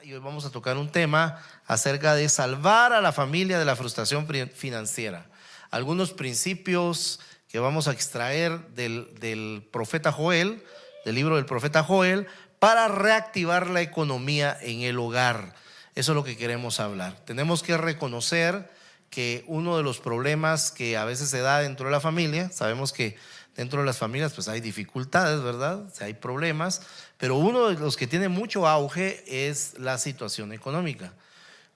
Y hoy vamos a tocar un tema acerca de salvar a la familia de la frustración financiera. Algunos principios que vamos a extraer del profeta Joel, del libro del profeta Joel, para reactivar la economía en el hogar. Eso es lo que queremos hablar. Tenemos que reconocer que uno de los problemas que a veces se da dentro de la familia, sabemos que dentro de las familias pues hay dificultades, ¿verdad? Hay problemas, pero uno de los que tiene mucho auge es la situación económica.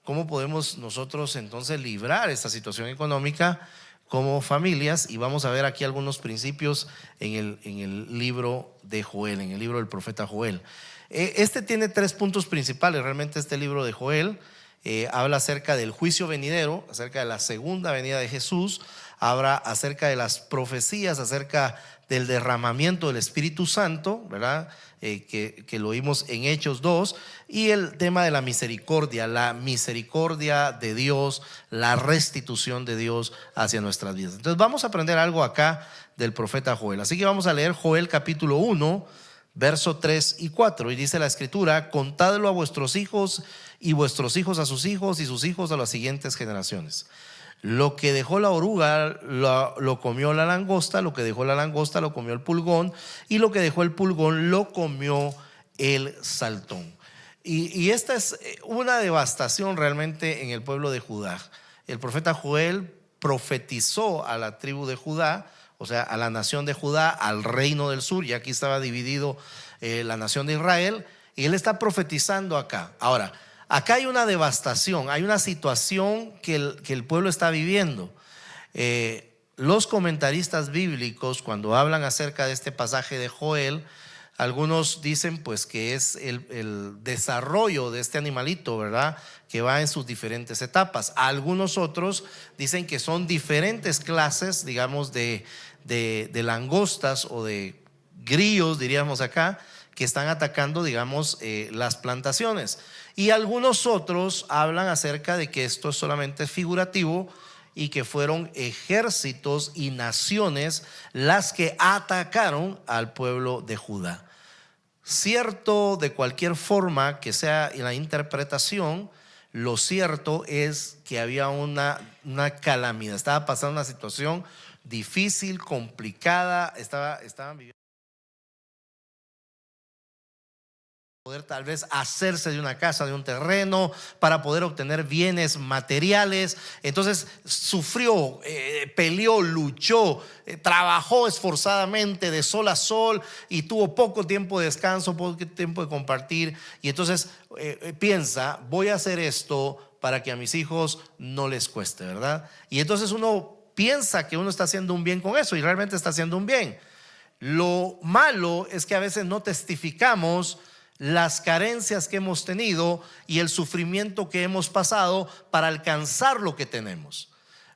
¿Cómo podemos nosotros entonces librar esta situación económica como familias? Y vamos a ver aquí algunos principios en el libro de Joel, en el libro del profeta Joel. Este tiene 3 puntos principales, realmente este libro de Joel. Habla acerca del juicio venidero, acerca de la segunda venida de Jesús, habla acerca de las profecías, acerca del derramamiento del Espíritu Santo, ¿verdad? Que lo vimos en Hechos 2, y el tema de la misericordia de Dios, la restitución de Dios hacia nuestras vidas. Entonces vamos a aprender algo acá del profeta Joel. Así que vamos a leer Joel capítulo 1, verso 3 y 4, y dice la escritura: contadlo a vuestros hijos y vuestros hijos a sus hijos y sus hijos a las siguientes generaciones. Lo que dejó la oruga lo comió la langosta, lo que dejó la langosta lo comió el pulgón, y lo que dejó el pulgón lo comió el saltón. Y esta es una devastación realmente en el pueblo de Judá. El profeta Joel profetizó a la tribu de Judá, o sea, a la nación de Judá, al reino del sur, y aquí estaba dividido la nación de Israel, y él está profetizando acá. Ahora, acá hay una devastación, hay una situación que el pueblo está viviendo. Los comentaristas bíblicos, cuando hablan acerca de este pasaje de Joel, algunos dicen pues que es el desarrollo de este animalito, ¿verdad?, que va en sus diferentes etapas. Algunos otros dicen que son diferentes clases, digamos, de langostas o de grillos, diríamos acá, que están atacando, digamos, las plantaciones. Y algunos otros hablan acerca de que esto es solamente figurativo y que fueron ejércitos y naciones las que atacaron al pueblo de Judá. Cierto, de cualquier forma que sea la interpretación, lo cierto es que había una calamidad, estaba pasando una situación difícil, complicada, estaban viviendo poder tal vez hacerse de una casa, de un terreno, para poder obtener bienes materiales. Entonces sufrió, peleó, luchó, trabajó esforzadamente de sol a sol y tuvo poco tiempo de descanso, poco tiempo de compartir. Y entonces piensa: voy a hacer esto para que a mis hijos no les cueste, ¿verdad? Y entonces uno piensa que uno está haciendo un bien con eso, y realmente está haciendo un bien. Lo malo es que a veces no testificamos las carencias que hemos tenido y el sufrimiento que hemos pasado para alcanzar lo que tenemos.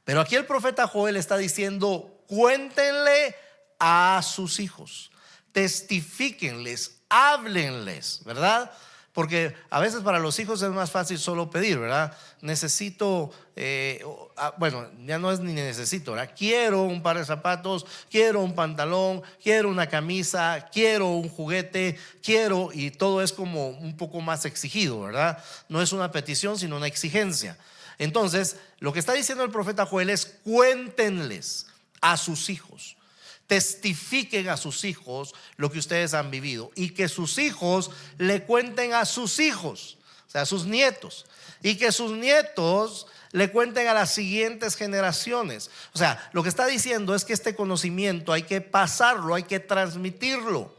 Pero aquí el profeta Joel está diciendo: cuéntenle a sus hijos, testifíquenles, háblenles, ¿verdad? Porque a veces para los hijos es más fácil solo pedir, ¿verdad? Necesito, bueno, ya no es ni necesito, ¿verdad? Quiero un par de zapatos, quiero un pantalón, quiero una camisa, quiero un juguete, quiero, y todo es como un poco más exigido, ¿verdad? No es una petición, sino una exigencia. Entonces, lo que está diciendo el profeta Joel es: cuéntenles a sus hijos, testifiquen a sus hijos lo que ustedes han vivido, y que sus hijos le cuenten a sus hijos, o sea, a sus nietos, y que sus nietos le cuenten a las siguientes generaciones. O sea, lo que está diciendo es que este conocimiento hay que pasarlo, hay que transmitirlo.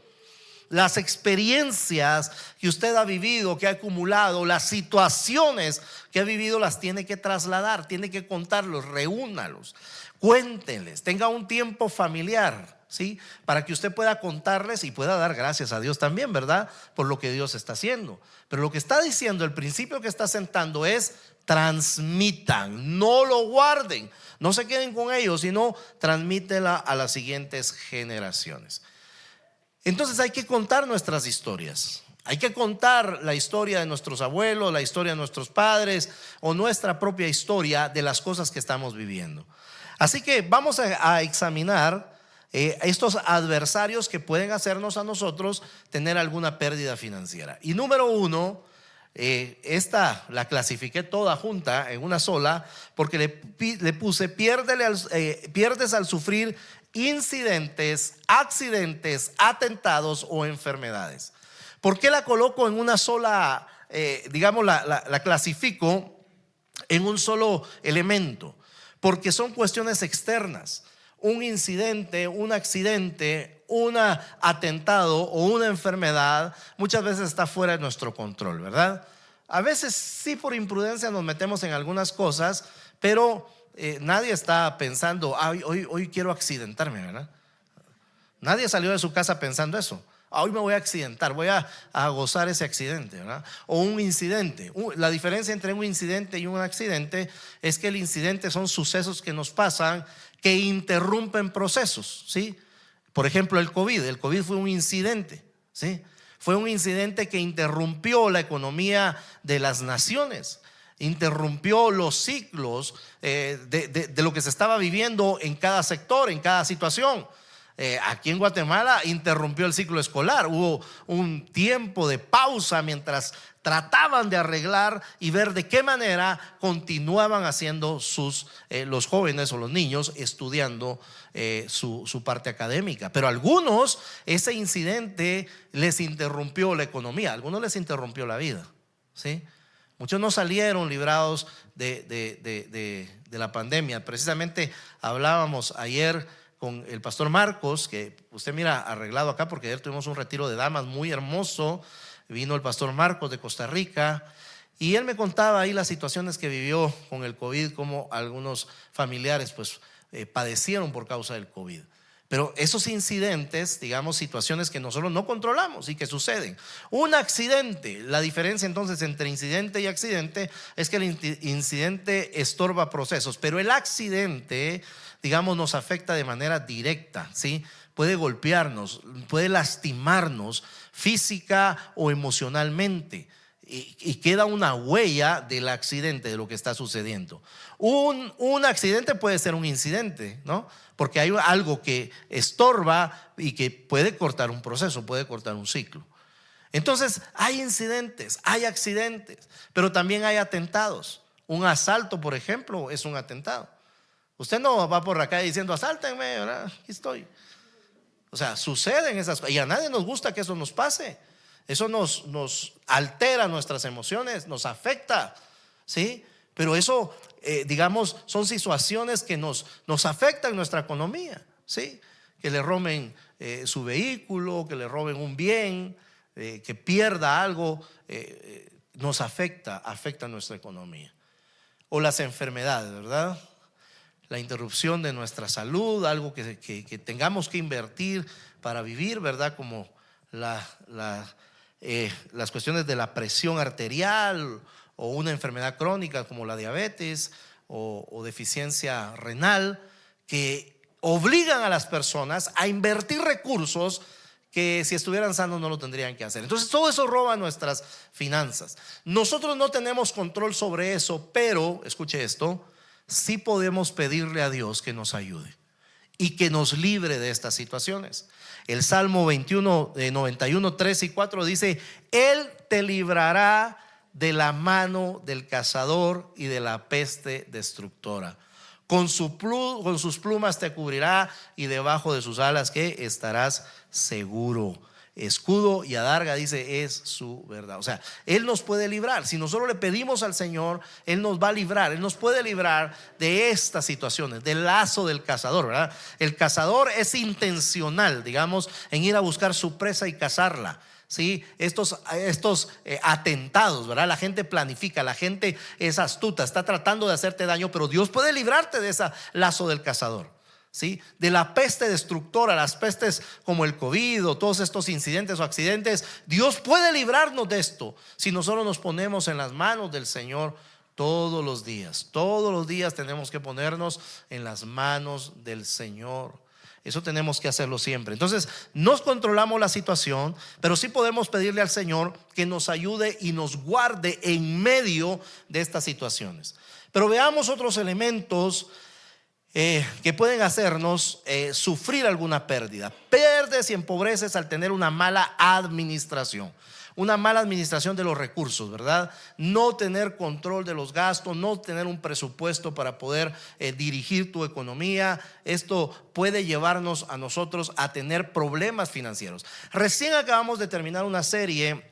Las experiencias que usted ha vivido, que ha acumulado, las situaciones que ha vivido, las tiene que trasladar, tiene que contarlos, reúnalos, cuéntenles, tenga un tiempo familiar, ¿sí?, para que usted pueda contarles y pueda dar gracias a Dios también, ¿verdad?, por lo que Dios está haciendo. Pero lo que está diciendo, el principio que está sentando es: transmitan, no lo guarden, no se queden con ellos, sino transmítela a las siguientes generaciones. Entonces hay que contar nuestras historias. Hay que contar la historia de nuestros abuelos, la historia de nuestros padres, o nuestra propia historia de las cosas que estamos viviendo. Así que vamos a examinar estos adversarios que pueden hacernos a nosotros tener alguna pérdida financiera. Y número uno, Esta la clasifiqué toda junta en una sola porque le puse pierdes al sufrir incidentes, accidentes, atentados o enfermedades. ¿Por qué la coloco en una sola, digamos, la clasifico en un solo elemento? Porque son cuestiones externas. Un incidente, un accidente, un atentado o una enfermedad muchas veces está fuera de nuestro control, ¿verdad? A veces sí, por imprudencia nos metemos en algunas cosas, pero nadie está pensando, hoy quiero accidentarme, ¿verdad? Nadie salió de su casa pensando eso. Hoy me voy a accidentar, voy a gozar ese accidente, ¿verdad? O un incidente. La diferencia entre un incidente y un accidente es que el incidente son sucesos que nos pasan que interrumpen procesos, ¿sí? Por ejemplo, el COVID. El COVID fue un incidente, ¿sí? Fue un incidente que interrumpió la economía de las naciones, interrumpió los ciclos de lo que se estaba viviendo en cada sector, en cada situación. Aquí en Guatemala interrumpió el ciclo escolar. Hubo un tiempo de pausa mientras trataban de arreglar y ver de qué manera continuaban haciendo los jóvenes o los niños estudiando su parte académica. Pero a algunos ese incidente les interrumpió la economía, a algunos les interrumpió la vida, ¿sí? Muchos no salieron librados de la pandemia. Precisamente hablábamos ayer con el pastor Marcos, que usted mira arreglado acá porque ayer tuvimos un retiro de damas muy hermoso. Vino el pastor Marcos de Costa Rica y él me contaba ahí las situaciones que vivió con el COVID, como algunos familiares pues padecieron por causa del COVID. Pero esos incidentes, digamos, situaciones que nosotros no controlamos y que suceden. Un accidente, la diferencia entonces entre incidente y accidente es que el incidente estorba procesos, pero el accidente, digamos, nos afecta de manera directa, ¿sí? Puede golpearnos, puede lastimarnos física o emocionalmente. Y queda una huella del accidente, de lo que está sucediendo. Un accidente puede ser un incidente, ¿no? Porque hay algo que estorba y que puede cortar un proceso, puede cortar un ciclo. Entonces hay incidentes, hay accidentes, pero también hay atentados. Un asalto, por ejemplo, es un atentado. Usted no va por la calle diciendo asáltenme, ¿verdad? Aquí estoy. O sea, suceden esas cosas y a nadie nos gusta que eso nos pase. Eso nos altera nuestras emociones, nos afecta, ¿sí? Pero eso, digamos, son situaciones que nos afectan nuestra economía, ¿sí? Que le roben su vehículo, que le roben un bien, que pierda algo, nos afecta nuestra economía. O las enfermedades, ¿verdad? La interrupción de nuestra salud, algo que tengamos que invertir para vivir, ¿verdad? Como las cuestiones de la presión arterial o una enfermedad crónica como la diabetes o deficiencia renal, que obligan a las personas a invertir recursos que si estuvieran sanos no lo tendrían que hacer. Entonces todo eso roba nuestras finanzas. Nosotros no tenemos control sobre eso, pero escuche esto, sí podemos pedirle a Dios que nos ayude y que nos libre de estas situaciones. El Salmo 21, 91, 3 y 4 dice: Él te librará de la mano del cazador y de la peste destructora. Con sus plumas te cubrirá y debajo de sus alas que estarás seguro. Escudo y adarga, dice, es su verdad. O sea, Él nos puede librar. Si nosotros le pedimos al Señor, Él nos va a librar. Él nos puede librar de estas situaciones, del lazo del cazador, ¿verdad? El cazador es intencional, digamos, en ir a buscar su presa y cazarla. ¿Sí? Estos atentados, ¿verdad? La gente planifica, la gente es astuta, está tratando de hacerte daño, pero Dios puede librarte de ese lazo del cazador, ¿sí? De la peste destructora, las pestes como el COVID o todos estos incidentes o accidentes. Dios puede librarnos de esto si nosotros nos ponemos en las manos del Señor todos los días. Todos los días tenemos que ponernos en las manos del Señor. Eso tenemos que hacerlo siempre. Entonces, no controlamos la situación, pero sí podemos pedirle al Señor que nos ayude y nos guarde en medio de estas situaciones. Pero veamos otros elementos que pueden hacernos sufrir alguna pérdida. Pierdes y empobreces al tener una mala administración. una mala administración de los recursos, ¿verdad? No tener control de los gastos, no tener un presupuesto para poder dirigir tu economía. Esto puede llevarnos a nosotros a tener problemas financieros. Recién acabamos de terminar una serie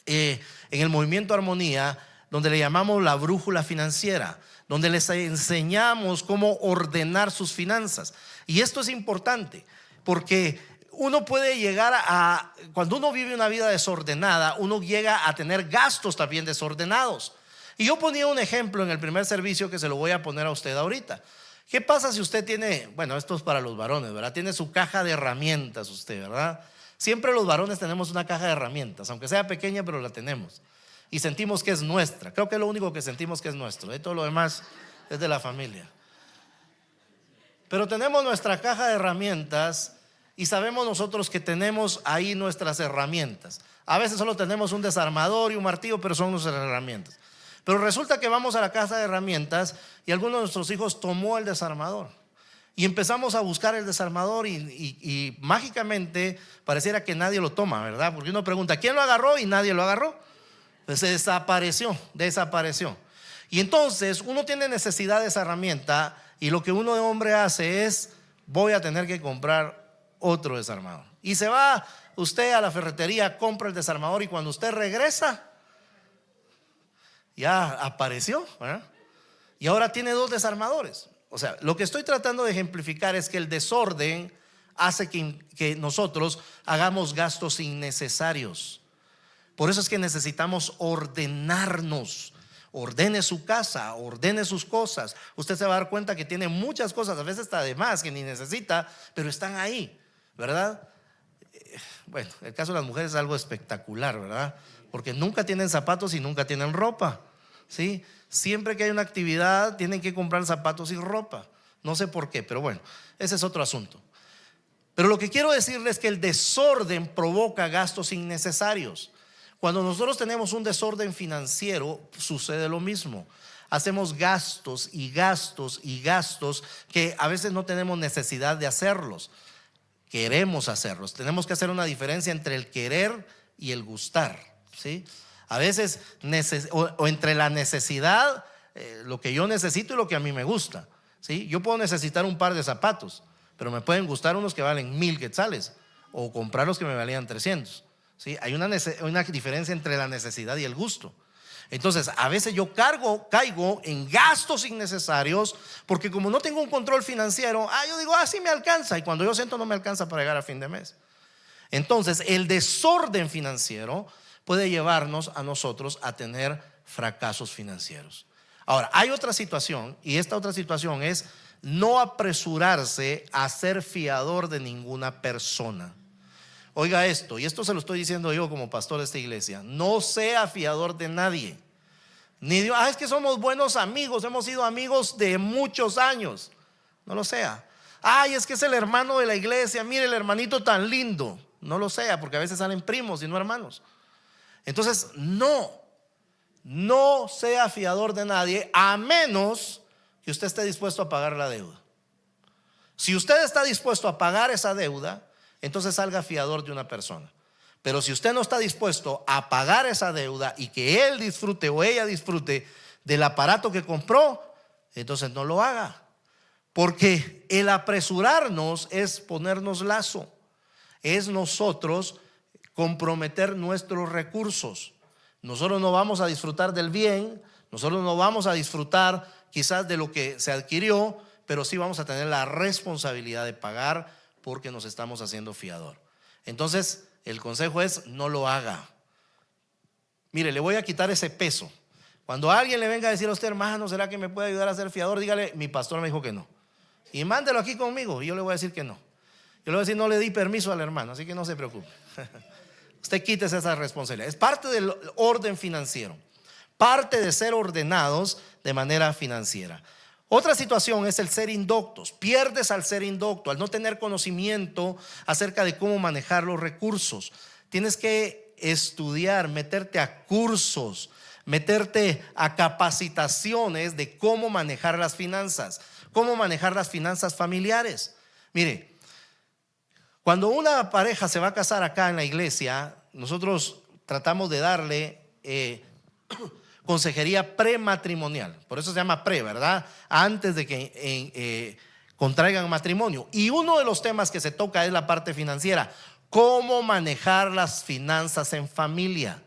en el Movimiento Armonía, donde le llamamos la brújula financiera, donde les enseñamos cómo ordenar sus finanzas. Y esto es importante porque uno puede llegar cuando uno vive una vida desordenada, uno llega a tener gastos también desordenados. Y yo ponía un ejemplo en el primer servicio que se lo voy a poner a usted ahorita. ¿Qué pasa si usted tiene, bueno, esto es para los varones, ¿verdad? Tiene su caja de herramientas usted, ¿verdad? Siempre los varones tenemos una caja de herramientas, aunque sea pequeña, pero la tenemos. Y sentimos que es nuestra. Creo que es lo único que sentimos que es nuestro. Todo lo demás es de la familia. Pero tenemos nuestra caja de herramientas y sabemos nosotros que tenemos ahí nuestras herramientas. A veces solo tenemos un desarmador y un martillo, pero son nuestras herramientas. Pero resulta que vamos a la caja de herramientas y alguno de nuestros hijos tomó el desarmador. Y empezamos a buscar el desarmador y mágicamente pareciera que nadie lo toma, ¿verdad? Porque uno pregunta, ¿quién lo agarró? Y nadie lo agarró. Pues se desapareció. Y entonces uno tiene necesidad de esa herramienta y lo que uno de hombre hace es, voy a tener que comprar otro desarmador. Y se va usted a la ferretería, compra el desarmador y cuando usted regresa, ya apareció, ¿verdad? Y ahora tiene 2 desarmadores. O sea, lo que estoy tratando de ejemplificar es que el desorden hace que nosotros hagamos gastos innecesarios. Por eso es que necesitamos ordenarnos. Ordene su casa, ordene sus cosas. Usted se va a dar cuenta que tiene muchas cosas, a veces está de más, que ni necesita, pero están ahí, ¿verdad? Bueno, el caso de las mujeres es algo espectacular, ¿verdad? Porque nunca tienen zapatos y nunca tienen ropa, ¿sí? Siempre que hay una actividad tienen que comprar zapatos y ropa. No sé por qué, pero bueno, ese es otro asunto. Pero lo que quiero decirles es que el desorden provoca gastos innecesarios. Cuando nosotros tenemos un desorden financiero, sucede lo mismo. Hacemos gastos y gastos y gastos que a veces no tenemos necesidad de hacerlos. Queremos hacerlos. Tenemos que hacer una diferencia entre el querer y el gustar, ¿sí? A veces o entre la necesidad, lo que yo necesito y lo que a mí me gusta, ¿sí? Yo puedo necesitar un par de zapatos, pero me pueden gustar unos que valen 1,000 quetzales o comprar los que me valían 300. ¿Sí? Hay una diferencia entre la necesidad y el gusto. Entonces a veces yo caigo en gastos innecesarios porque como no tengo un control financiero, yo digo, sí me alcanza, y cuando yo siento no me alcanza para llegar a fin de mes. Entonces el desorden financiero puede llevarnos a nosotros a tener fracasos financieros. Ahora, hay otra situación, y esta otra situación es no apresurarse a ser fiador de ninguna persona. Oiga esto, y esto se lo estoy diciendo yo como pastor de esta iglesia: no sea fiador de nadie. Ni Dios, es que somos buenos amigos, hemos sido amigos de muchos años. No lo sea. Es que es el hermano de la iglesia, mire el hermanito tan lindo. No lo sea, porque a veces salen primos y no hermanos. Entonces, no sea fiador de nadie, a menos que usted esté dispuesto a pagar la deuda. Si usted está dispuesto a pagar esa deuda, entonces salga fiador de una persona. Pero si usted no está dispuesto a pagar esa deuda y que él disfrute o ella disfrute del aparato que compró, entonces no lo haga. Porque el apresurarnos es ponernos lazo, es nosotros comprometer nuestros recursos. Nosotros no vamos a disfrutar del bien, nosotros no vamos a disfrutar quizás de lo que se adquirió, pero sí vamos a tener la responsabilidad de pagar, porque nos estamos haciendo fiador. Entonces el consejo es: no lo haga. Mire, le voy a quitar ese peso. Cuando alguien le venga a decir a usted, hermano, ¿será que me puede ayudar a ser fiador? Dígale, mi pastor me dijo que no, y mándelo aquí conmigo, y yo le voy a decir que no. Yo le voy a decir, no le di permiso al hermano, así que no se preocupe. Usted quítese esa responsabilidad. Es parte del orden financiero, parte de ser ordenados de manera financiera. Otra situación es el ser indoctos. Pierdes al ser indocto, al no tener conocimiento acerca de cómo manejar los recursos. Tienes que estudiar, meterte a cursos, meterte a capacitaciones de cómo manejar las finanzas, cómo manejar las finanzas familiares. Mire, cuando una pareja se va a casar acá en la iglesia, nosotros tratamos de darle consejería prematrimonial. Por eso se llama pre, ¿verdad? Antes de que contraigan matrimonio. Y uno de los temas que se toca es la parte financiera. ¿Cómo manejar las finanzas en familia?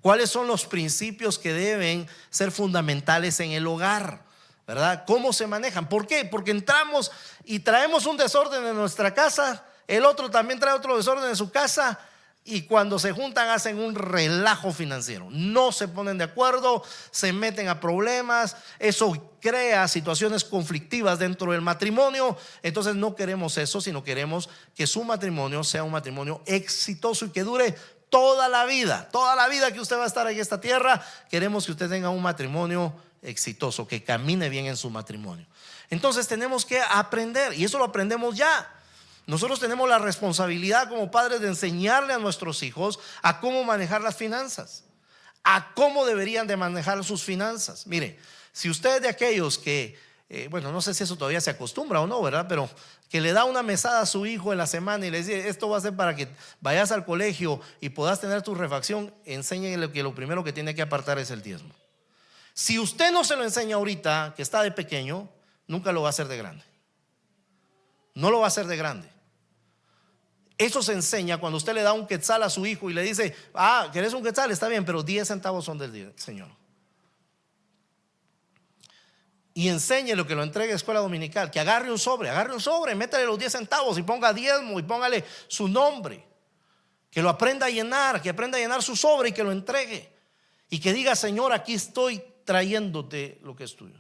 ¿Cuáles son los principios que deben ser fundamentales en el hogar? ¿Verdad? ¿Cómo se manejan? ¿Por qué? Porque entramos y traemos un desorden en nuestra casa, el otro también trae otro desorden en su casa, y cuando se juntan hacen un relajo financiero. No se ponen de acuerdo, se meten a problemas, eso crea situaciones conflictivas dentro del matrimonio. Entonces no queremos eso, sino queremos que su matrimonio sea un matrimonio exitoso y que dure toda la vida que usted va a estar en esta tierra. Queremos que usted tenga un matrimonio exitoso, que camine bien en su matrimonio. Entonces tenemos que aprender, y eso lo aprendemos ya. Nosotros tenemos la responsabilidad como padres de enseñarle a nuestros hijos a cómo manejar las finanzas, a cómo deberían de manejar sus finanzas. Mire, si usted es de aquellos que, bueno, no sé si eso todavía se acostumbra o no, ¿verdad? Pero que le da una mesada a su hijo en la semana y le dice: esto va a ser para que vayas al colegio y puedas tener tu refacción, enséñele que lo primero que tiene que apartar es el diezmo. Si usted no se lo enseña ahorita, que está de pequeño, nunca lo va a hacer de grande. No lo va a hacer de grande. Eso se enseña cuando usted le da un quetzal a su hijo y le dice: ¿querés un quetzal? Está bien, pero 10 centavos son del Señor. Y enséñele lo que lo entregue a escuela dominical, que agarre un sobre, métale los 10 centavos y ponga diezmo y póngale su nombre. Que lo aprenda a llenar, que aprenda a llenar su sobre y que lo entregue. Y que diga: Señor, aquí estoy trayéndote lo que es tuyo.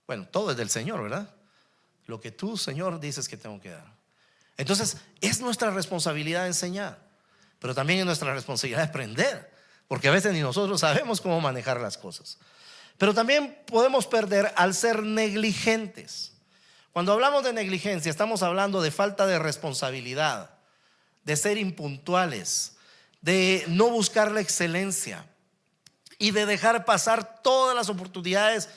Bueno, todo es del Señor, ¿verdad? Lo que tú, Señor, dices que tengo que dar. Entonces es nuestra responsabilidad enseñar, pero también es nuestra responsabilidad aprender, porque a veces ni nosotros sabemos cómo manejar las cosas. Pero también podemos perder al ser negligentes. Cuando hablamos de negligencia, estamos hablando de falta de responsabilidad, de ser impuntuales, de no buscar la excelencia y de dejar pasar todas las oportunidades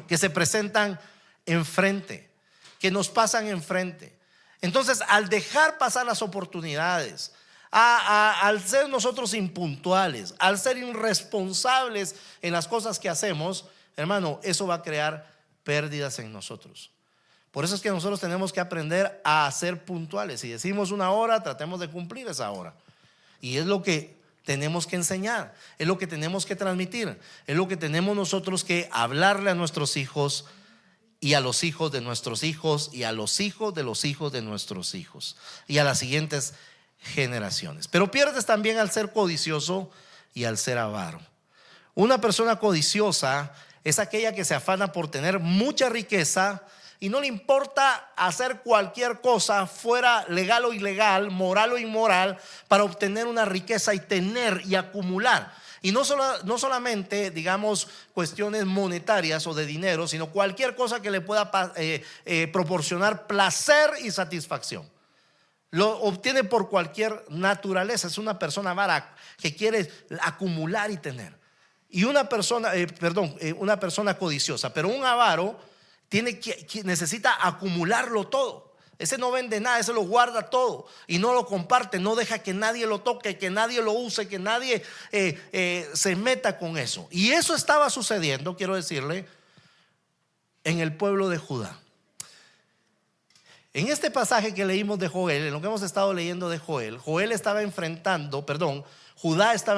que se presentan enfrente, que nos pasan enfrente. Entonces, al dejar pasar las oportunidades, al ser nosotros impuntuales, al ser irresponsables en las cosas que hacemos, hermano, eso va a crear pérdidas en nosotros. Por eso es que nosotros tenemos que aprender a ser puntuales. Si decimos una hora, tratemos de cumplir esa hora. Y es lo que tenemos que enseñar, es lo que tenemos que transmitir, es lo que tenemos nosotros que hablarle a nuestros hijos, y a los hijos de nuestros hijos, y a los hijos de los hijos de nuestros hijos, y a las siguientes generaciones. Pero pierdes también al ser codicioso y al ser avaro. Una persona codiciosa es aquella que se afana por tener mucha riqueza y no le importa hacer cualquier cosa, fuera legal o ilegal, moral o inmoral, para obtener una riqueza y tener y acumular. Y no solamente, digamos, cuestiones monetarias o de dinero, sino cualquier cosa que le pueda proporcionar placer y satisfacción. Lo obtiene por cualquier naturaleza. Es una persona avara que quiere acumular y tener. Y una persona codiciosa. Pero un avaro necesita acumularlo todo. Ese no vende nada, ese lo guarda todo y no lo comparte, no deja que nadie lo toque, que nadie lo use, que nadie se meta con eso. Y eso estaba sucediendo, quiero decirle, en el pueblo de Judá. En este pasaje que leímos de Joel, en lo que hemos estado leyendo de Judá estaba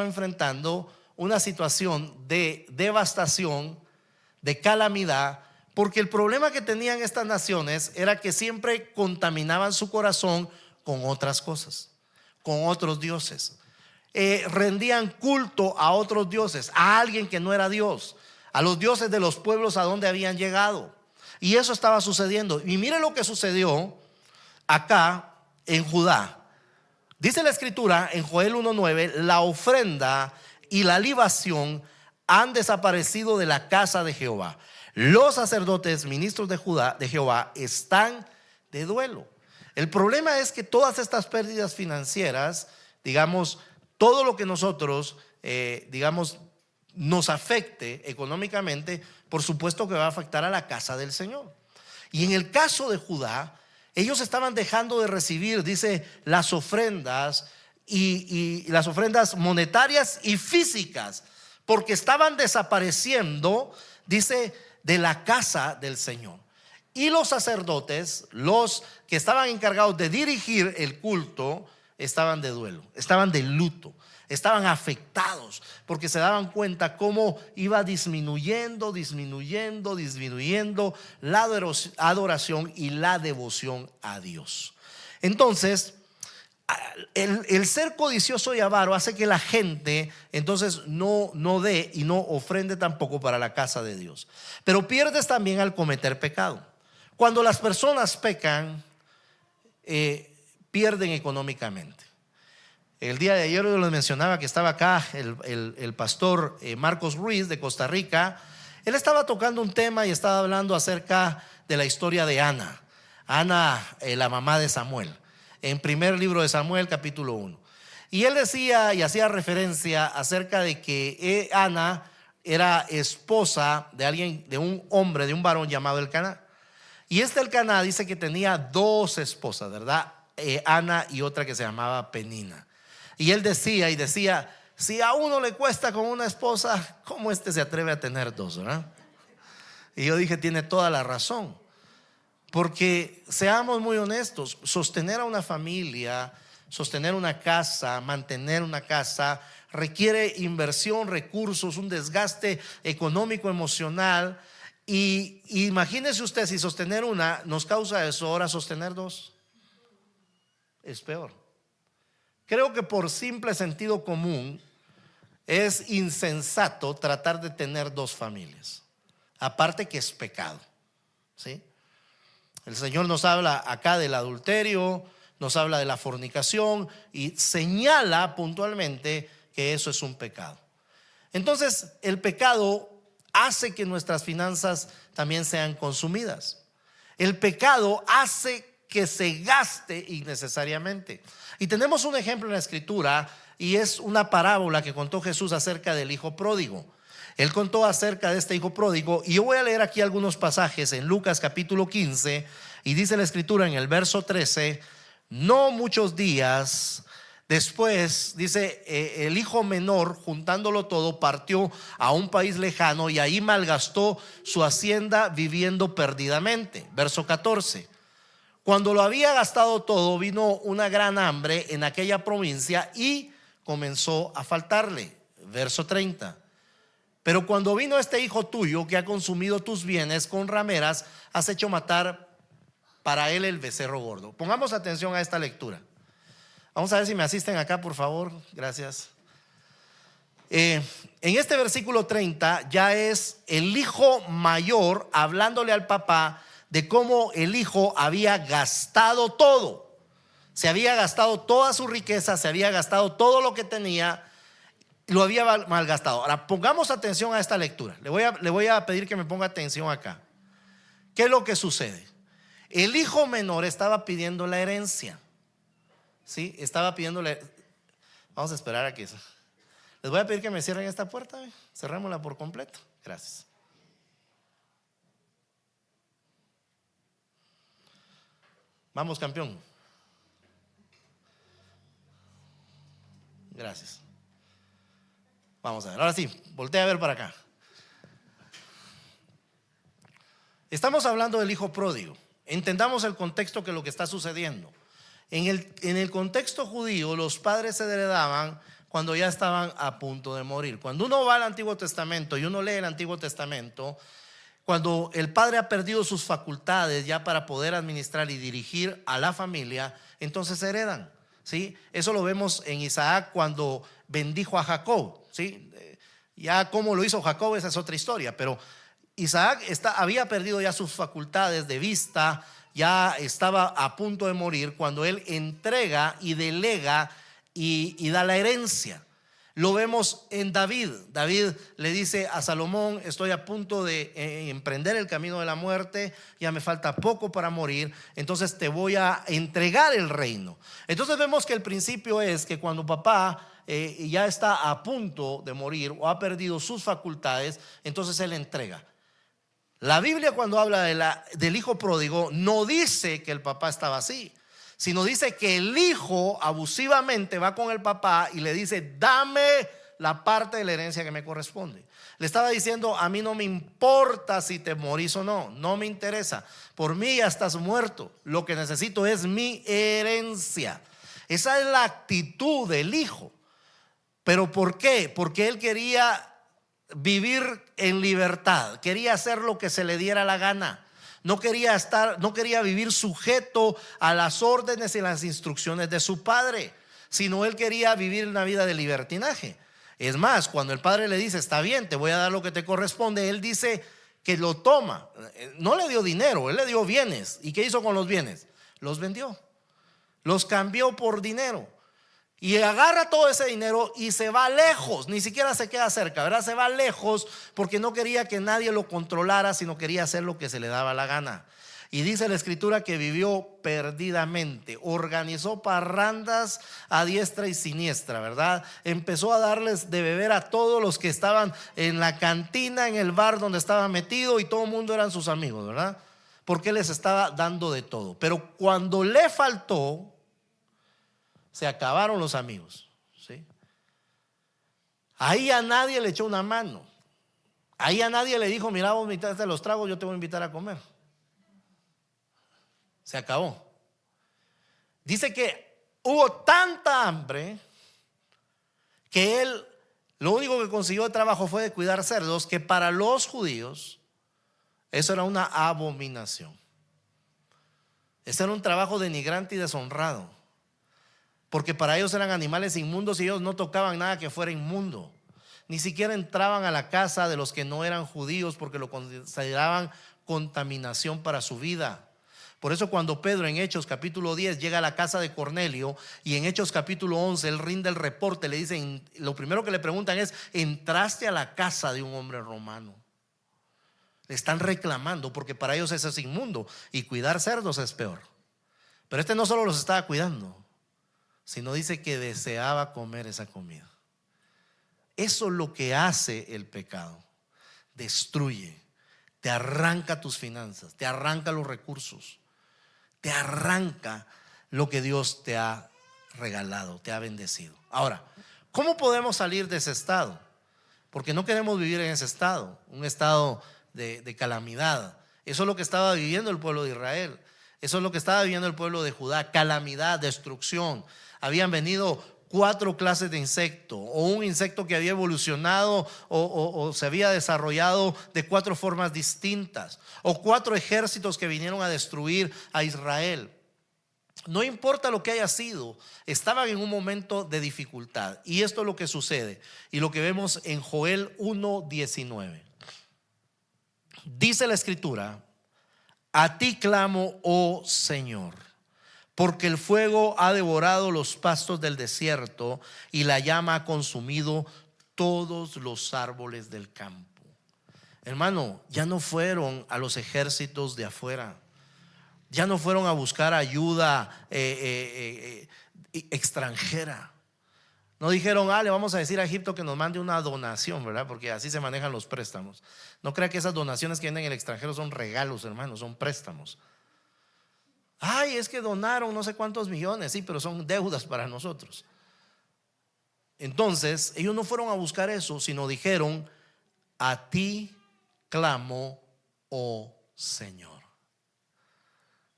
enfrentando una situación de devastación, de calamidad. Porque el problema que tenían estas naciones era que siempre contaminaban su corazón con otras cosas, con otros dioses. Rendían culto a otros dioses, a alguien que no era Dios, a los dioses de los pueblos a donde habían llegado. Y eso estaba sucediendo. Y mire lo que sucedió acá en Judá. Dice la escritura en Joel 1:9: la ofrenda y la libación han desaparecido de la casa de Jehová. Los sacerdotes, ministros de Jehová, están de duelo. El problema es que todas estas pérdidas financieras, digamos, todo lo que nosotros, nos afecte económicamente, por supuesto que va a afectar a la casa del Señor. Y en el caso de Judá, ellos estaban dejando de recibir, dice, las ofrendas y las ofrendas monetarias y físicas, porque estaban desapareciendo, dice, de la casa del Señor. Y los sacerdotes, los que estaban encargados de dirigir el culto, estaban de duelo, estaban de luto, estaban afectados, porque se daban cuenta cómo iba disminuyendo la adoración y la devoción a Dios. Entonces, el ser codicioso y avaro hace que la gente entonces no dé y no ofrende tampoco para la casa de Dios. Pero pierdes también al cometer pecado. Cuando las personas pecan, pierden económicamente. El día de ayer yo les mencionaba que estaba acá el pastor Marcos Ruiz de Costa Rica. Él estaba tocando un tema y estaba hablando acerca de la historia de Ana, la mamá de Samuel, en primer libro de Samuel, capítulo 1. Y él decía y hacía referencia acerca de que Ana era esposa de un hombre, de un varón llamado Elcaná. Y Elcaná dice que tenía dos esposas, ¿verdad? Ana y otra que se llamaba Penina. Y él decía, si a uno le cuesta con una esposa, ¿cómo se atreve a tener dos, verdad? Y yo dije, tiene toda la razón. Porque seamos muy honestos, sostener a una familia, sostener una casa, mantener una casa, requiere inversión, recursos, un desgaste económico, emocional. Y imagínese usted, si sostener una nos causa eso, ahora sostener dos es peor. Creo que por simple sentido común es insensato tratar de tener dos familias. Aparte que es pecado, ¿sí? El Señor nos habla acá del adulterio, nos habla de la fornicación y señala puntualmente que eso es un pecado. Entonces, el pecado hace que nuestras finanzas también sean consumidas. El pecado hace que se gaste innecesariamente. Y tenemos un ejemplo en la Escritura, y es una parábola que contó Jesús acerca del hijo pródigo. Él contó acerca de este hijo pródigo, y yo voy a leer aquí algunos pasajes en Lucas capítulo 15, y dice la Escritura en el verso 13: no muchos días después, dice, el hijo menor, juntándolo todo, partió a un país lejano y ahí malgastó su hacienda viviendo perdidamente. Verso 14: cuando lo había gastado todo, vino una gran hambre en aquella provincia y comenzó a faltarle. Verso 30: pero cuando vino este hijo tuyo que ha consumido tus bienes con rameras, has hecho matar para él el becerro gordo. Pongamos atención a esta lectura. Vamos a ver si me asisten acá, por favor. Gracias. En este versículo 30 ya es el hijo mayor hablándole al papá de cómo el hijo había gastado todo. Se había gastado toda su riqueza, se había gastado todo lo que tenía, lo había malgastado. Ahora pongamos atención a esta lectura. Le voy a pedir que me ponga atención acá. ¿Qué es lo que sucede? El hijo menor estaba pidiendo la herencia. Sí, estaba pidiéndole. Vamos a esperar a que eso. Les voy a pedir que me cierren esta puerta. Cerrémosla por completo. Gracias. Vamos, campeón. Gracias. Vamos a ver. Ahora sí, voltea a ver para acá. Estamos hablando del hijo pródigo. Entendamos el contexto que lo que está sucediendo. En el contexto judío, los padres se heredaban cuando ya estaban a punto de morir. Cuando uno va al Antiguo Testamento y uno lee el Antiguo Testamento, cuando el padre ha perdido sus facultades ya para poder administrar y dirigir a la familia, entonces se heredan, ¿sí? Eso lo vemos en Isaac cuando bendijo a Jacob, ¿sí? Ya cómo lo hizo Jacob, esa es otra historia, pero Isaac había perdido ya sus facultades de vista, ya estaba a punto de morir cuando él entrega y delega y da la herencia. Lo vemos en David. David le dice a Salomón: estoy a punto de emprender el camino de la muerte, ya me falta poco para morir, entonces te voy a entregar el reino. Entonces vemos que el principio es que cuando papá ya está a punto de morir o ha perdido sus facultades, entonces él entrega. La Biblia, cuando habla del hijo pródigo, no dice que el papá estaba así, sino dice que el hijo abusivamente va con el papá y le dice: dame la parte de la herencia que me corresponde. Le estaba diciendo: a mí no me importa si te morís o no, no me interesa, por mí ya estás muerto, lo que necesito es mi herencia. Esa es la actitud del hijo. ¿Pero por qué? Porque él quería vivir en libertad, quería hacer lo que se le diera la gana. No quería vivir sujeto a las órdenes y las instrucciones de su padre, sino él quería vivir una vida de libertinaje. Es más, cuando el padre le dice: está bien, te voy a dar lo que te corresponde, él dice que lo toma. No le dio dinero, él le dio bienes. ¿Y qué hizo con los bienes? Los vendió, los cambió por dinero. Y agarra todo ese dinero y se va lejos, ni siquiera se queda cerca, ¿verdad? Se va lejos porque no quería que nadie lo controlara, sino quería hacer lo que se le daba la gana. Y dice la escritura que vivió perdidamente, organizó parrandas a diestra y siniestra, ¿verdad? Empezó a darles de beber a todos los que estaban en la cantina, en el bar donde estaba metido, y todo el mundo eran sus amigos, ¿verdad? Porque les estaba dando de todo. Pero cuando le faltó, se acabaron los amigos, ¿sí? Ahí a nadie le echó una mano. Ahí a nadie le dijo: mira, vos invitaste los tragos, yo te voy a invitar a comer. Se acabó. Dice que hubo tanta hambre que él lo único que consiguió de trabajo fue de cuidar cerdos, que para los judíos eso era una abominación. Ese era un trabajo denigrante y deshonrado, porque para ellos eran animales inmundos y ellos no tocaban nada que fuera inmundo. Ni siquiera entraban a la casa de los que no eran judíos, porque lo consideraban contaminación para su vida. Por eso cuando Pedro en Hechos capítulo 10 llega a la casa de Cornelio, y en Hechos capítulo 11 él rinde el reporte, le dicen, lo primero que le preguntan es: ¿entraste a la casa de un hombre romano? Le están reclamando, porque para ellos eso es inmundo, y cuidar cerdos es peor. Pero este no solo los estaba cuidando, sino dice que deseaba comer esa comida. Eso es lo que hace el pecado: destruye, te arranca tus finanzas, te arranca los recursos, te arranca lo que Dios te ha regalado, te ha bendecido. Ahora, ¿cómo podemos salir de ese estado? Porque no queremos vivir en ese estado, un estado de calamidad. Eso es lo que estaba viviendo el pueblo de Israel. Eso es lo que estaba viviendo el pueblo de Judá: calamidad, destrucción. Habían venido 4 clases de insecto, o un insecto que había evolucionado o se había desarrollado de 4 formas distintas, o 4 ejércitos que vinieron a destruir a Israel. No importa lo que haya sido, estaban en un momento de dificultad. Y esto es lo que sucede, y lo que vemos en Joel 1:19. Dice la escritura: a ti clamo, oh Señor, porque el fuego ha devorado los pastos del desierto, y la llama ha consumido todos los árboles del campo. Hermano, ya no fueron a los ejércitos de afuera, ya no fueron a buscar ayuda extranjera. No dijeron: le vamos a decir a Egipto que nos mande una donación, ¿verdad? Porque así se manejan los préstamos. No crea que esas donaciones que vienen en el extranjero son regalos, hermanos, son préstamos. Es que donaron no sé cuántos millones. Sí, pero son deudas para nosotros. Entonces ellos no fueron a buscar eso, sino dijeron: a ti clamo, oh Señor.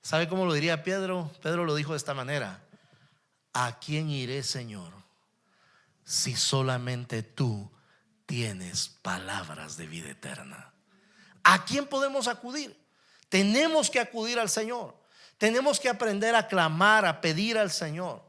¿Sabe cómo lo diría Pedro? Pedro lo dijo de esta manera: ¿a quién iré, Señor, si solamente tú tienes palabras de vida eterna? ¿A quién podemos acudir? Tenemos que acudir al Señor. Tenemos que aprender a clamar, a pedir al Señor.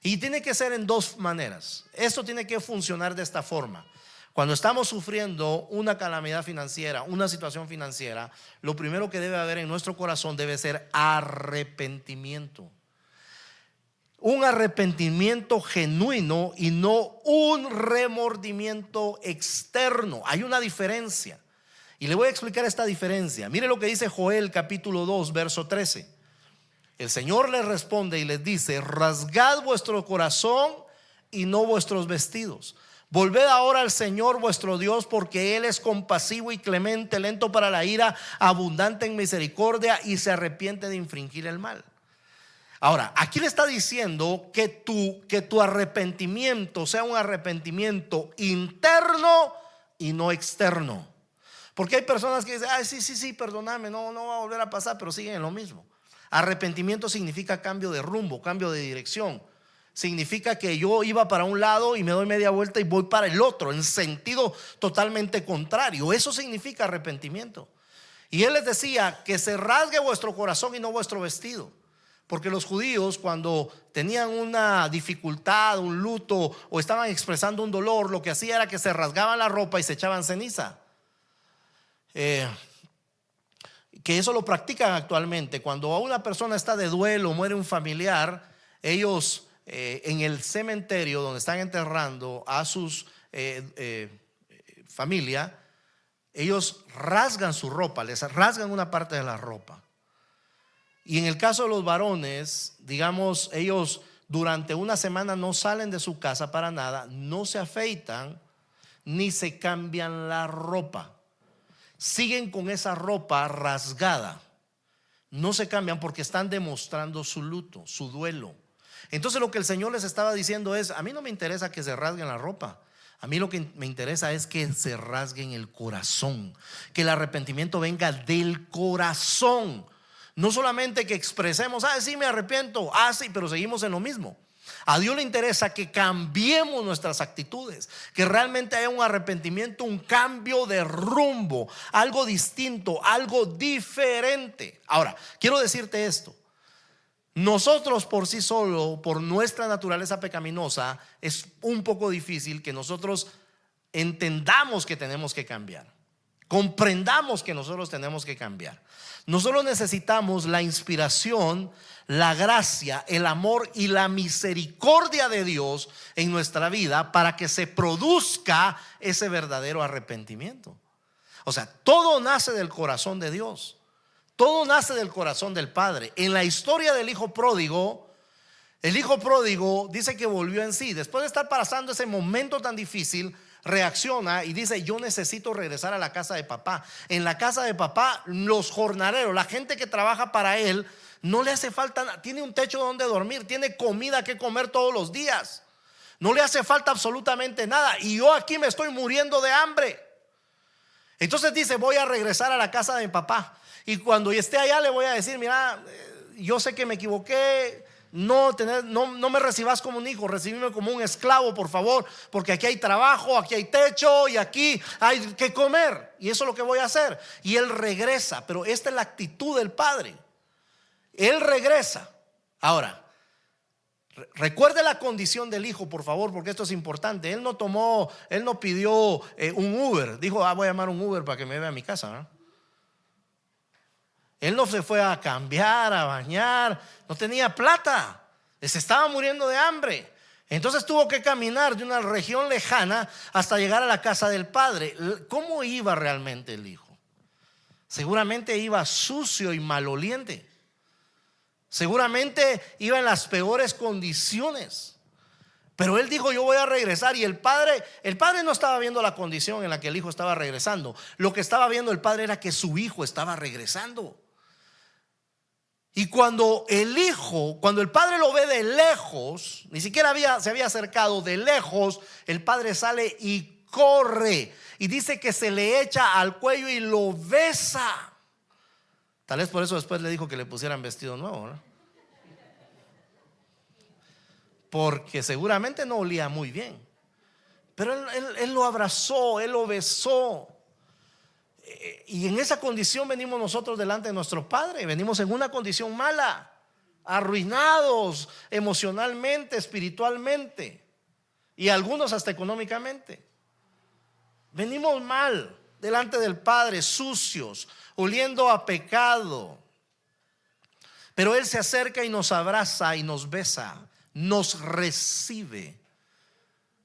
Y tiene que ser en 2 maneras. Esto tiene que funcionar de esta forma. Cuando estamos sufriendo una calamidad financiera, una situación financiera, lo primero que debe haber en nuestro corazón debe ser arrepentimiento. Un arrepentimiento genuino y no un remordimiento externo. Hay una diferencia, y le voy a explicar esta diferencia. Mire lo que dice Joel capítulo 2 verso 13. El Señor les responde y les dice: rasgad vuestro corazón y no vuestros vestidos. Volved ahora al Señor vuestro Dios, porque Él es compasivo y clemente, lento para la ira, abundante en misericordia, y se arrepiente de infringir el mal. Ahora, aquí le está diciendo que tu arrepentimiento sea un arrepentimiento interno y no externo. Porque hay personas que dicen, ay, sí, perdóname, no va a volver a pasar, pero siguen en lo mismo. Arrepentimiento significa cambio de rumbo, cambio de dirección. Significa que yo iba para un lado y me doy media vuelta y voy para el otro, en sentido totalmente contrario. Eso significa arrepentimiento. Y él les decía que se rasgue vuestro corazón y no vuestro vestido. Porque los judíos, cuando tenían una dificultad, un luto, o estaban expresando un dolor, lo que hacía era que se rasgaban la ropa y se echaban ceniza. Que eso lo practican actualmente. Cuando a una persona está de duelo, muere un familiar, ellos en el cementerio donde están enterrando a sus familia, ellos rasgan su ropa, les rasgan una parte de la ropa. Y en el caso de los varones, digamos, ellos durante una semana no salen de su casa para nada, no se afeitan ni se cambian la ropa. Siguen con esa ropa rasgada. No se cambian porque están demostrando su luto, su duelo. Entonces lo que el Señor les estaba diciendo es: a mí no me interesa que se rasguen la ropa. A mí lo que me interesa es que se rasguen el corazón, que el arrepentimiento venga del corazón. No solamente que expresemos, sí, me arrepiento, sí, pero seguimos en lo mismo. A Dios le interesa que cambiemos nuestras actitudes, que realmente haya un arrepentimiento, un cambio de rumbo, algo distinto, algo diferente. Ahora, quiero decirte esto: nosotros por sí solo, por nuestra naturaleza pecaminosa, es un poco difícil que nosotros entendamos que tenemos que cambiar, comprendamos que nosotros tenemos que cambiar. Nosotros necesitamos la inspiración, la gracia, el amor y la misericordia de Dios en nuestra vida para que se produzca ese verdadero arrepentimiento. O sea, todo nace del corazón de Dios. Todo nace del corazón del Padre. En la historia del hijo pródigo, el hijo pródigo dice que volvió en sí. Después de estar pasando ese momento tan difícil, reacciona y dice: yo necesito regresar a la casa de papá. En la casa de papá, los jornaleros, la gente que trabaja para él, no le hace falta, tiene un techo donde dormir, tiene comida que comer todos los días, no le hace falta absolutamente nada, y yo aquí me estoy muriendo de hambre. Entonces dice: voy a regresar a la casa de mi papá, y cuando esté allá le voy a decir: mira, yo sé que me equivoqué, no me recibas como un hijo, recibime como un esclavo, por favor, porque aquí hay trabajo, aquí hay techo y aquí hay que comer, y eso es lo que voy a hacer. Y él regresa, pero esta es la actitud del padre. Él regresa. Ahora, recuerde la condición del hijo, por favor, porque esto es importante. Él no pidió un Uber, dijo: voy a llamar un Uber para que me vea a mi casa, ¿no? Él no se fue a cambiar, a bañar, no tenía plata, se estaba muriendo de hambre. Entonces tuvo que caminar de una región lejana hasta llegar a la casa del padre. ¿Cómo iba realmente el hijo? Seguramente iba sucio y maloliente. Seguramente iba en las peores condiciones. Pero él dijo: yo voy a regresar. Y el padre no estaba viendo la condición en la que el hijo estaba regresando. Lo que estaba viendo el padre era que su hijo estaba regresando. Y cuando el padre lo ve de lejos, ni siquiera se había acercado, de lejos, el padre sale y corre, y dice que se le echa al cuello y lo besa. Tal vez por eso después le dijo que le pusieran vestido nuevo, ¿no? Porque seguramente no olía muy bien. Pero él lo abrazó, él lo besó. Y en esa condición venimos nosotros delante de nuestro Padre. Venimos en una condición mala, arruinados emocionalmente, espiritualmente, y algunos hasta económicamente. Venimos mal delante del Padre, sucios, oliendo a pecado. Pero Él se acerca y nos abraza y nos besa, nos recibe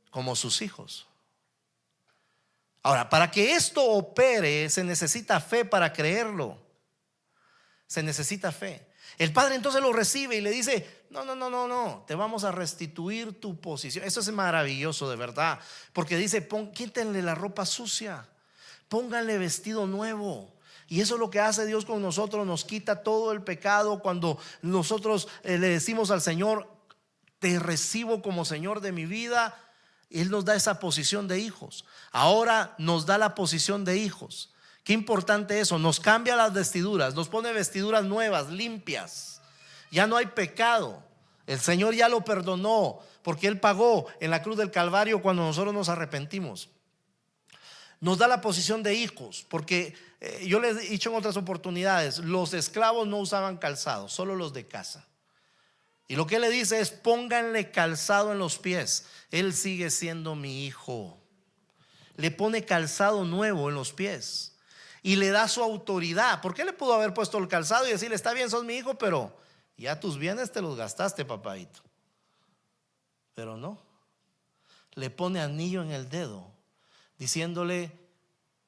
como sus hijos. Ahora, para que esto opere, se necesita fe para creerlo. Se necesita fe. El padre entonces lo recibe y le dice: no, te vamos a restituir tu posición. Eso es maravilloso, de verdad, porque dice: quítenle la ropa sucia, pónganle vestido nuevo. Y eso es lo que hace Dios con nosotros, nos quita todo el pecado cuando nosotros le decimos al Señor: te recibo como Señor de mi vida. Él nos da esa posición de hijos. Ahora nos da la posición de hijos. Qué importante eso. Nos cambia las vestiduras, nos pone vestiduras nuevas, limpias. Ya no hay pecado. El Señor ya lo perdonó, porque Él pagó en la cruz del Calvario cuando nosotros nos arrepentimos. Nos da la posición de hijos, porque yo les he dicho en otras oportunidades, los esclavos no usaban calzado, solo los de casa. Y lo que Él le dice es: pónganle calzado en los pies. Él sigue siendo mi hijo. Le pone calzado nuevo en los pies y le da su autoridad. ¿Por qué le pudo haber puesto el calzado y decirle: está bien, sos mi hijo, pero ya tus bienes te los gastaste, papadito? Pero no, le pone anillo en el dedo, diciéndole: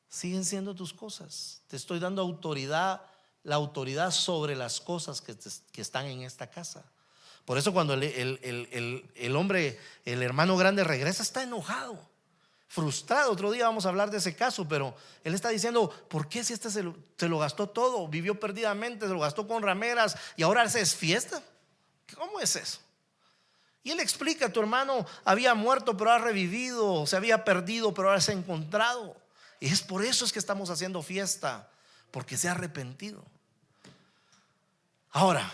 siguen siendo tus cosas, te estoy dando autoridad, la autoridad sobre las cosas que están en esta casa. Por eso cuando el hombre, el hermano grande regresa, está enojado, frustrado. Otro día vamos a hablar de ese caso, pero él está diciendo: ¿por qué si este se lo gastó todo? Vivió perdidamente, se lo gastó con rameras y ahora se es fiesta. ¿Cómo es eso? Y él explica: tu hermano había muerto pero ha revivido, se había perdido pero ahora se ha encontrado. Y es por eso es que estamos haciendo fiesta, porque se ha arrepentido. Ahora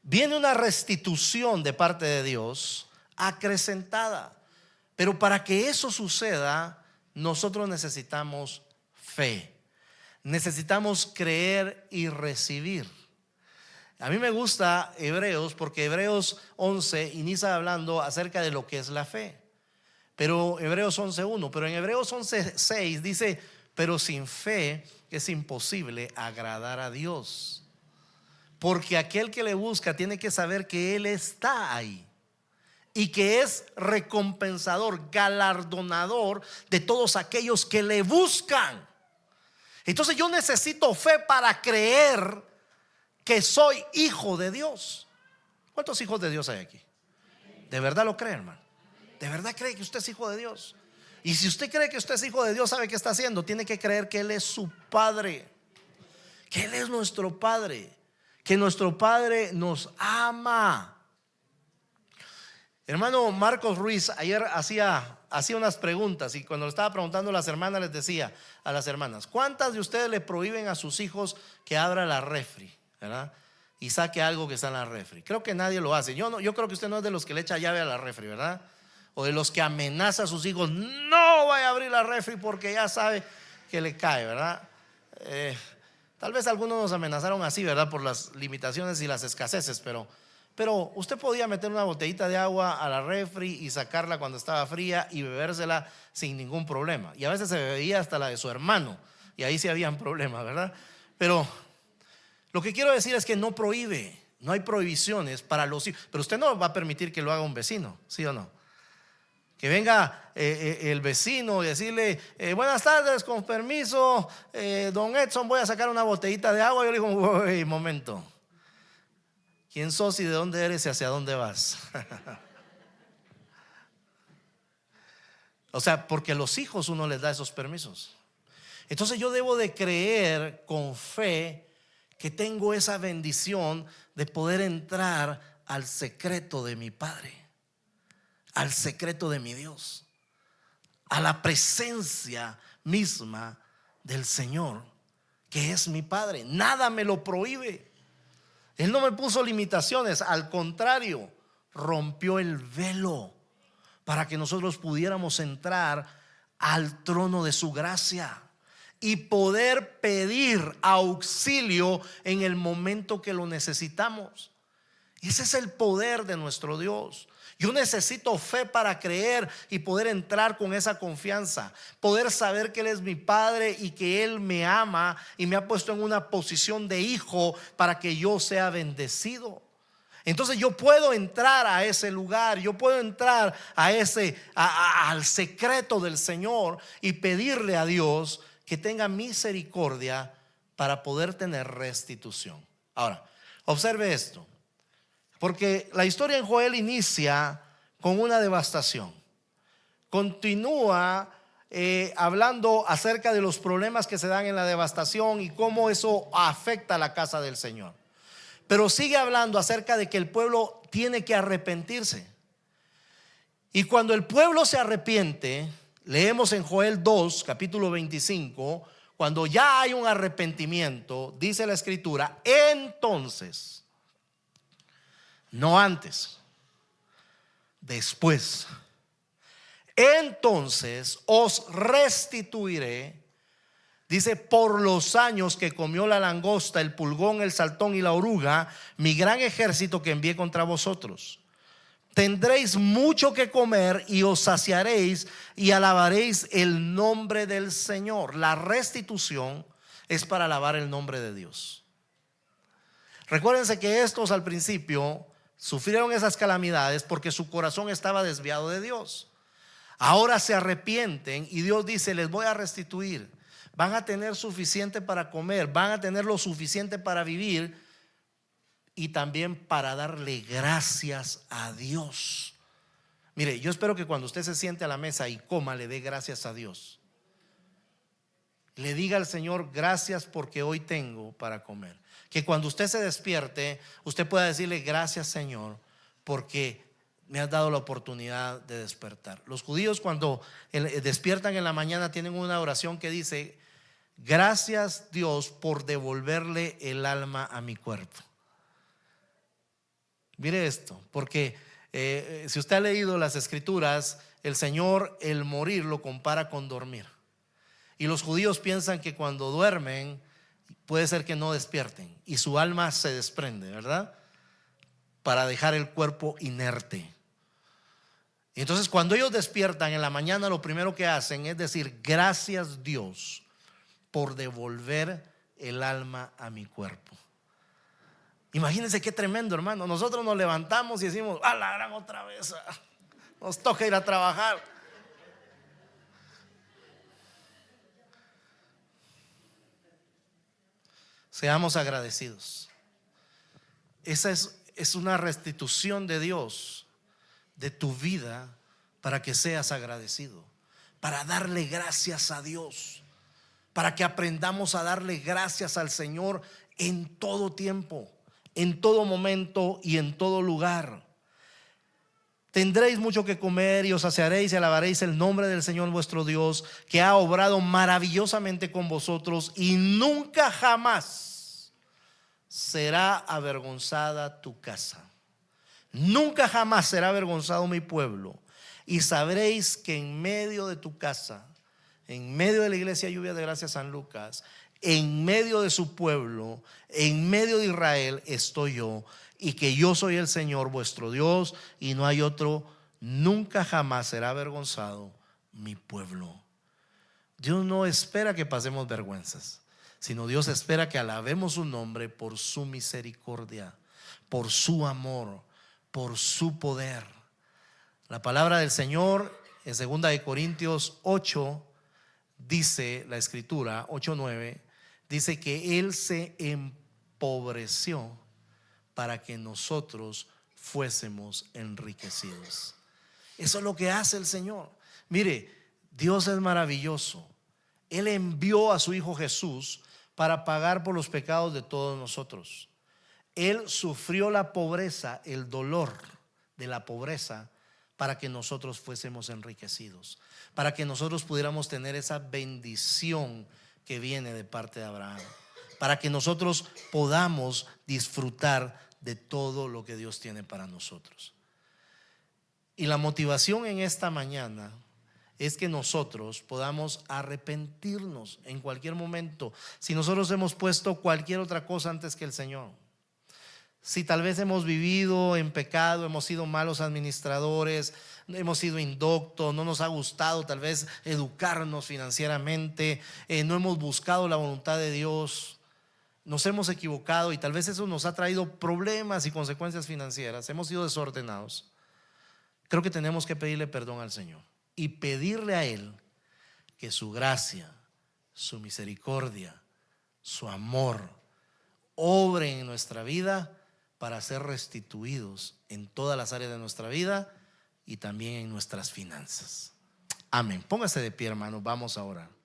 viene una restitución de parte de Dios acrecentada. Pero para que eso suceda, nosotros necesitamos fe. Necesitamos creer y recibir. A mí me gusta Hebreos, porque Hebreos 11 inicia hablando acerca de lo que es la fe. Pero Hebreos 11:1, pero en Hebreos 11:6 dice: pero sin fe es imposible agradar a Dios. Porque aquel que le busca tiene que saber que Él está ahí y que es recompensador, galardonador de todos aquellos que le buscan. Entonces yo necesito fe para creer que soy hijo de Dios. ¿Cuántos hijos de Dios hay aquí? ¿De verdad lo cree, hermano? ¿De verdad cree que usted es hijo de Dios? Y si usted cree que usted es hijo de Dios, ¿sabe qué está haciendo? Tiene que creer que Él es su Padre, que Él es nuestro Padre, que nuestro Padre nos ama. Hermano Marcos Ruiz ayer hacía unas preguntas, y cuando le estaba preguntando a las hermanas, les decía a las hermanas: ¿cuántas de ustedes le prohíben a sus hijos que abra la refri, ¿verdad? Y saque algo que está en la refri? Creo que nadie lo hace. Yo creo que usted no es de los que le echa llave a la refri, ¿verdad? O de los que amenaza a sus hijos: no vaya a abrir la refri porque ya sabe que le cae, ¿verdad? Tal vez algunos nos amenazaron así, ¿verdad? Por las limitaciones y las escaseces, pero usted podía meter una botellita de agua a la refri y sacarla cuando estaba fría y bebérsela sin ningún problema. Y a veces se bebía hasta la de su hermano, y ahí sí habían problemas, ¿verdad? Pero lo que quiero decir es que no prohíbe, no hay prohibiciones para los hijos. Pero usted no va a permitir que lo haga un vecino, ¿sí o no? Que venga el vecino y decirle: buenas tardes, con permiso, don Edson, voy a sacar una botellita de agua. Yo le digo: uy, momento, ¿quién sos y de dónde eres y hacia dónde vas? O sea, porque a los hijos uno les da esos permisos. Entonces yo debo de creer con fe que tengo esa bendición de poder entrar al secreto de mi Padre, al secreto de mi Dios, a la presencia misma del Señor, que es mi Padre. Nada me lo prohíbe. Él no me puso limitaciones, al contrario, rompió el velo para que nosotros pudiéramos entrar al trono de su gracia y poder pedir auxilio en el momento que lo necesitamos. Y ese es el poder de nuestro Dios. Yo necesito fe para creer y poder entrar con esa confianza, poder saber que Él es mi Padre y que Él me ama y me ha puesto en una posición de hijo para que yo sea bendecido. Entonces yo puedo entrar a ese lugar, yo puedo entrar al secreto del Señor y pedirle a Dios que tenga misericordia para poder tener restitución. Ahora, observe esto, porque la historia en Joel inicia con una devastación, continúa hablando acerca de los problemas que se dan en la devastación y cómo eso afecta a la casa del Señor. Pero sigue hablando acerca de que el pueblo tiene que arrepentirse. Y cuando el pueblo se arrepiente, leemos en Joel 2, capítulo 25, cuando ya hay un arrepentimiento, dice la escritura, entonces, no antes, después, entonces os restituiré, dice, por los años que comió la langosta, el pulgón, el saltón y la oruga, mi gran ejército que envié contra vosotros. Tendréis mucho que comer y os saciaréis y alabaréis el nombre del Señor. La restitución es para alabar el nombre de Dios. Recuérdense que estos al principio sufrieron esas calamidades porque su corazón estaba desviado de Dios. Ahora se arrepienten y Dios dice: les voy a restituir. Van a tener suficiente para comer, van a tener lo suficiente para vivir y también para darle gracias a Dios. Mire, yo espero que cuando usted se siente a la mesa y coma, le dé gracias a Dios. Le diga al Señor: gracias porque hoy tengo para comer. Que cuando usted se despierte, usted pueda decirle: gracias, Señor, porque me has dado la oportunidad de despertar. Los judíos, cuando despiertan en la mañana, tienen una oración que dice: gracias, Dios, por devolverle el alma a mi cuerpo. Mire esto, porque si usted ha leído las escrituras, el Señor, el morir, lo compara con dormir. Y los judíos piensan que cuando duermen puede ser que no despierten y su alma se desprende, ¿verdad? Para dejar el cuerpo inerte. Y entonces cuando ellos despiertan en la mañana, lo primero que hacen es decir: gracias, Dios, por devolver el alma a mi cuerpo. Imagínense qué tremendo, hermano. Nosotros nos levantamos y decimos: ¡a la gran otra vez! Nos toca ir a trabajar. Seamos agradecidos. Esa es una restitución de Dios de tu vida para que seas agradecido, para darle gracias a Dios, para que aprendamos a darle gracias al Señor en todo tiempo, en todo momento y en todo lugar. Tendréis mucho que comer y os saciaréis y alabaréis el nombre del Señor vuestro Dios, que ha obrado maravillosamente con vosotros, y nunca jamás será avergonzada tu casa. Nunca jamás será avergonzado mi pueblo. Y sabréis que en medio de tu casa, en medio de la iglesia Lluvia de Gracia San Lucas, en medio de su pueblo, en medio de Israel estoy yo, y que yo soy el Señor vuestro Dios y no hay otro. Nunca jamás será avergonzado mi pueblo. Dios no espera que pasemos vergüenzas, sino Dios espera que alabemos su nombre por su misericordia, por su amor, por su poder. La palabra del Señor en 2 de Corintios 8 dice, la escritura 8:9, dice que Él se empobreció para que nosotros fuésemos enriquecidos. Eso es lo que hace el Señor. Mire, Dios es maravilloso. Él envió a su Hijo Jesús para pagar por los pecados de todos nosotros. Él sufrió la pobreza, el dolor de la pobreza, para que nosotros fuésemos enriquecidos, para que nosotros pudiéramos tener esa bendición que viene de parte de Abraham, para que nosotros podamos disfrutar de todo lo que Dios tiene para nosotros. Y la motivación en esta mañana es que nosotros podamos arrepentirnos en cualquier momento. Si nosotros hemos puesto cualquier otra cosa antes que el Señor, si tal vez hemos vivido en pecado, hemos sido malos administradores, hemos sido indoctos, no nos ha gustado tal vez educarnos financieramente, no hemos buscado la voluntad de Dios, nos hemos equivocado y tal vez eso nos ha traído problemas y consecuencias financieras, hemos sido desordenados. Creo que tenemos que pedirle perdón al Señor y pedirle a Él que su gracia, su misericordia, su amor obren en nuestra vida para ser restituidos en todas las áreas de nuestra vida y también en nuestras finanzas. Amén. Póngase de pie, hermano. Vamos a orar.